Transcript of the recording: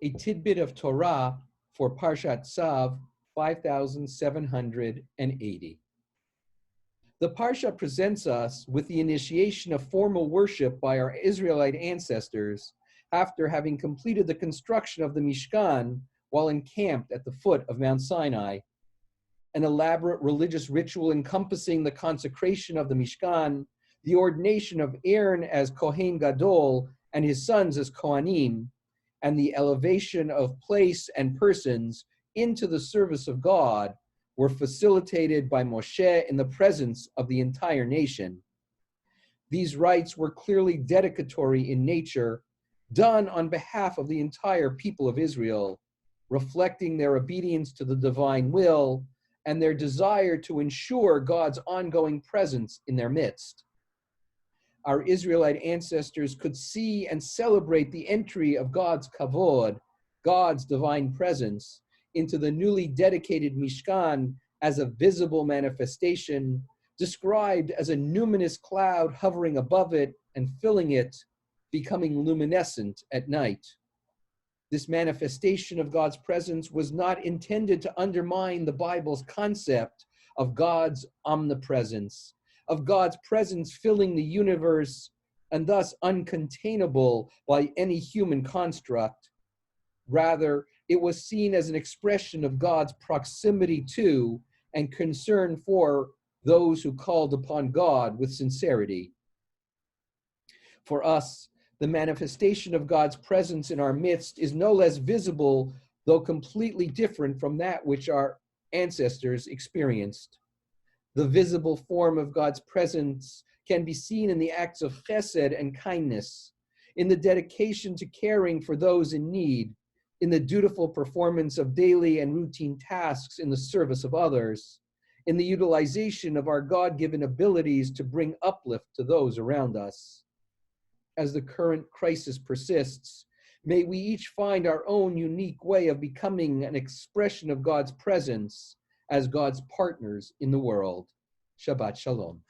a tidbit of Torah for Parshat Tzav 5780. The Parsha presents us with the initiation of formal worship by our Israelite ancestors after having completed the construction of the Mishkan while encamped at the foot of Mount Sinai. An elaborate religious ritual encompassing the consecration of the Mishkan, the ordination of Aaron as Kohen Gadol and his sons as Kohanim, and the elevation of place and persons into the service of God were facilitated by Moshe in the presence of the entire nation. These rites were clearly dedicatory in nature, done on behalf of the entire people of Israel, reflecting their obedience to the divine will and their desire to ensure God's ongoing presence in their midst. Our Israelite ancestors could see and celebrate the entry of God's kavod, God's divine presence, into the newly dedicated Mishkan as a visible manifestation, described as a numinous cloud hovering above it and filling it, becoming luminescent at night. This manifestation of God's presence was not intended to undermine the Bible's concept of God's omnipresence, of God's presence filling the universe and thus uncontainable by any human construct. Rather, it was seen as an expression of God's proximity to and concern for those who called upon God with sincerity. For us, the manifestation of God's presence in our midst is no less visible, though completely different from that which our ancestors experienced. The visible form of God's presence can be seen in the acts of chesed and kindness, in the dedication to caring for those in need, in the dutiful performance of daily and routine tasks in the service of others, in the utilization of our God-given abilities to bring uplift to those around us. As the current crisis persists, may we each find our own unique way of becoming an expression of God's presence as God's partners in the world. Shabbat Shalom.